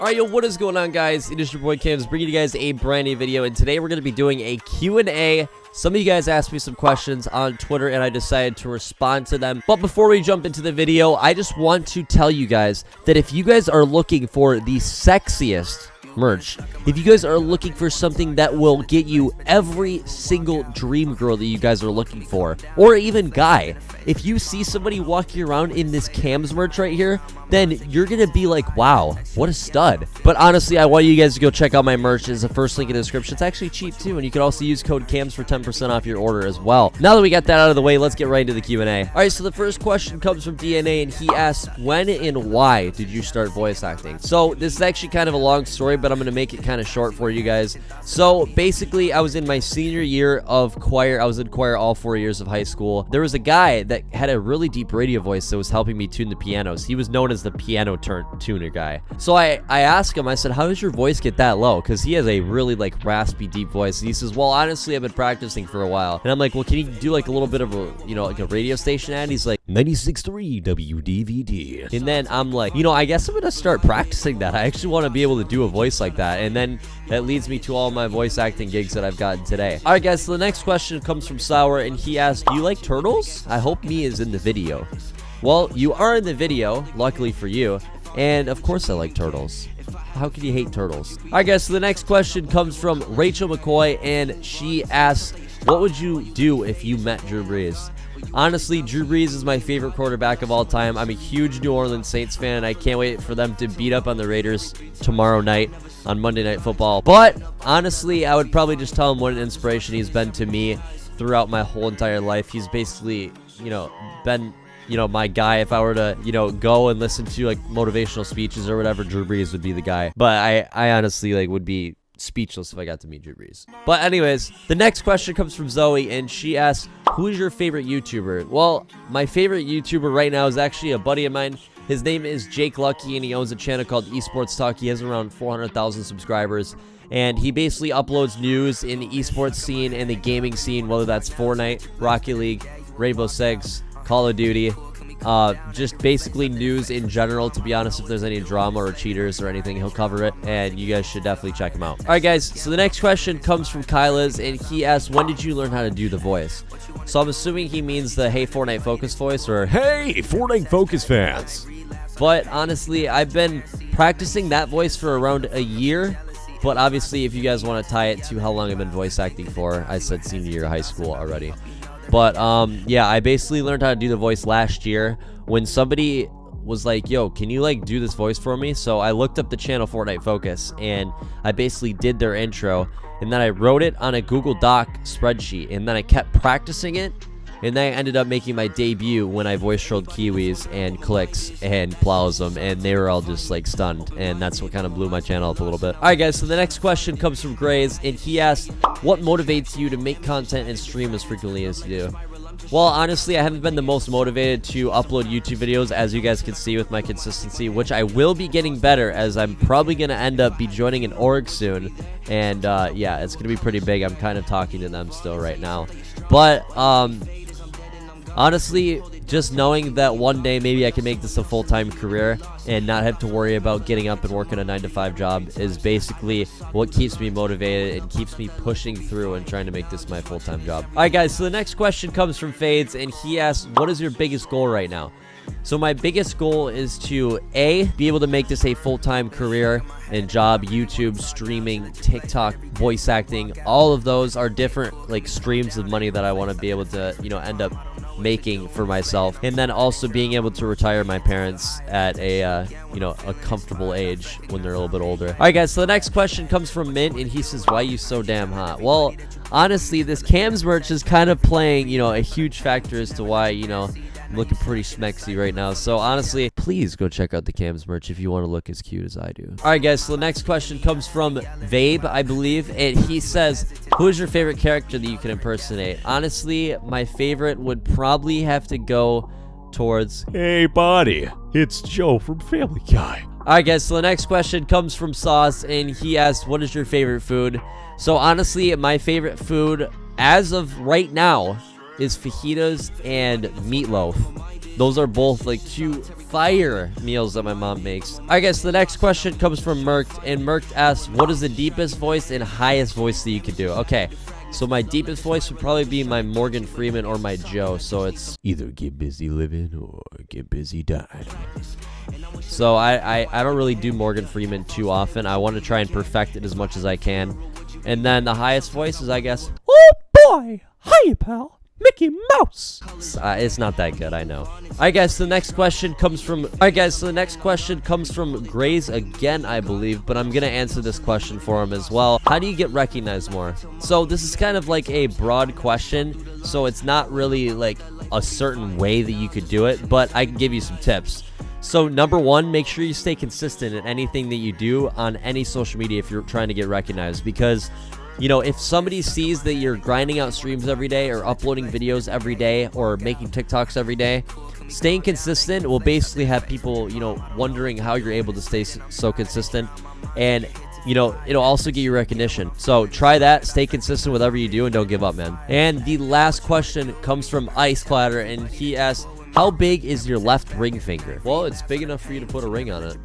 Alright, yo, what is going on, guys? It is your boy Cams bringing you guys a brand new video, and today we're going to be doing a Q&A. Some of you guys asked me some questions on Twitter, and I decided to respond to them. But before we jump into the video, I just want to tell you guys that if you guys are looking for the sexiest merch, if you guys are looking for something that will get you every single dream girl that you guys are looking for, or even guy, if you see somebody walking around in this Cams merch right here, then you're gonna be like, wow, what a stud. But honestly, I want you guys to go check out my merch. It's the first link in the description. It's actually cheap too, and you can also use code CAMS for 10% off your order as well. Now that we got that out of the way, let's get right into the Q&A. Alright, so the first question comes from DNA, and he asks, when and why did you start voice acting? So this is actually kind of a long story, but I'm gonna make it kind of short for you guys. So basically, I was in my senior year of choir. I was in choir all 4 years of high school. There was a guy that had a really deep radio voice that was helping me tune the pianos. He was known as the piano tuner guy. So I asked him, I said, how does your voice get that low? Because he has a really like raspy, deep voice. And he says, well, honestly, I've been practicing for a while. And I'm like, well, can you do like a little bit of a, you know, like a radio station ad? He's like, 96.3 WDVD. And then I'm like, you know, I guess I'm gonna start practicing that. I actually want to be able to do a voice like that. And then that leads me to all my voice acting gigs that I've gotten today. All right, guys, so the next question comes from Sour, and he asked, do you like turtles? I hope me is in the video. Well, you are in the video, luckily for you, and of course I like turtles. How can you hate turtles? Alright, guys, so the next question comes from Rachel McCoy, and she asks, what would you do if you met Drew Brees? Honestly, Drew Brees is my favorite quarterback of all time. I'm a huge New Orleans Saints fan, and I can't wait for them to beat up on the Raiders tomorrow night on Monday Night Football. But honestly, I would probably just tell him what an inspiration he's been to me throughout my whole entire life. He's basically, you know, been, you know, my guy. If I were to, you know, go and listen to like motivational speeches or whatever, Drew Brees would be the guy. But I honestly like would be speechless if I got to meet Drew Brees. But anyways, the next question comes from Zoe, and she asks, who is your favorite YouTuber? Well, my favorite YouTuber right now is actually a buddy of mine. His name is Jake Lucky, and he owns a channel called Esports Talk. He has around 400,000 subscribers, and he basically uploads news in the esports scene and the gaming scene, whether that's Fortnite, Rocket League, Rainbow Six, Call of Duty, just basically news in general. To be honest, if there's any drama or cheaters or anything, he'll cover it, and you guys should definitely check him out. Alright, guys, so the next question comes from Kyla's, and he asks, when did you learn how to do the voice? So I'm assuming he means the Hey Fortnite Focus voice, or Hey Fortnite Focus fans. But honestly, I've been practicing that voice for around a year. But obviously, if you guys want to tie it to how long I've been voice acting for, I said senior year of high school already. But yeah, I basically learned how to do the voice last year when somebody was like, yo, can you like do this voice for me? So I looked up the channel Fortnite Focus, and I basically did their intro, and then I wrote it on a Google Doc spreadsheet, and then I kept practicing it, and then I ended up making my debut when I voice trolled Kiwis and Clicks and Plowsum, and they were all just like stunned, and that's what kind of blew my channel up a little bit. Alright, guys, so the next question comes from Grays, and he asks, what motivates you to make content and stream as frequently as you do? Well, honestly, I haven't been the most motivated to upload YouTube videos, as you guys can see with my consistency, which I will be getting better, as I'm probably going to end up be joining an org soon, and yeah, it's going to be pretty big. I'm kind of talking to them still right now, but honestly, just knowing that one day maybe I can make this a full-time career and not have to worry about getting up and working a 9-to-5 job is basically what keeps me motivated and keeps me pushing through and trying to make this my full-time job. Alright, guys, so the next question comes from Fades, and he asks, what is your biggest goal right now? So my biggest goal is to A, be able to make this a full-time career and job. YouTube, streaming, TikTok, voice acting, all of those are different like streams of money that I want to be able to, you know, end up making for myself, and then also being able to retire my parents at a you know, a comfortable age when they're a little bit older. All right, guys, so the next question comes from Mint, and he says, why are you so damn hot? Well, honestly, this Cams merch is kind of playing, you know, a huge factor as to why, you know, I'm looking pretty smexy right now. So honestly, please go check out the Cams merch if you want to look as cute as I do. All right, guys, so the next question comes from Vabe, I believe, and he says, who is your favorite character that you can impersonate? Honestly, my favorite would probably have to go towards, hey buddy, it's Joe from Family Guy. Alright, guys, so the next question comes from Sauce, and he asks, what is your favorite food? So honestly, my favorite food as of right now is fajitas and meatloaf. Those are both like 2 fire meals that my mom makes. All right, guys, the next question comes from Merked, and Merked asks, what is the deepest voice and highest voice that you could do? Okay, so my deepest voice would probably be my Morgan Freeman or my Joe. So it's either get busy living or get busy dying. So I don't really do Morgan Freeman too often. I want to try and perfect it as much as I can. And then the highest voice is, I guess, oh boy, hiya pal, Mickey Mouse. It's not that good, I know. Alright guys, so the next question comes from Grays again, I believe, but I'm gonna answer this question for him as well. How do you get recognized more? So this is kind of like a broad question, so it's not really like a certain way that you could do it, but I can give you some tips. So number one, make sure you stay consistent in anything that you do on any social media if you're trying to get recognized, because you know, if somebody sees that you're grinding out streams every day or uploading videos every day or making TikToks every day, staying consistent will basically have people, you know, wondering how you're able to stay so consistent, and you know, it'll also get you recognition. So try that, stay consistent with whatever you do, and don't give up, man. And the last question comes from Ice Clatter, and he asks, how big is your left ring finger? Well, it's big enough for you to put a ring on it.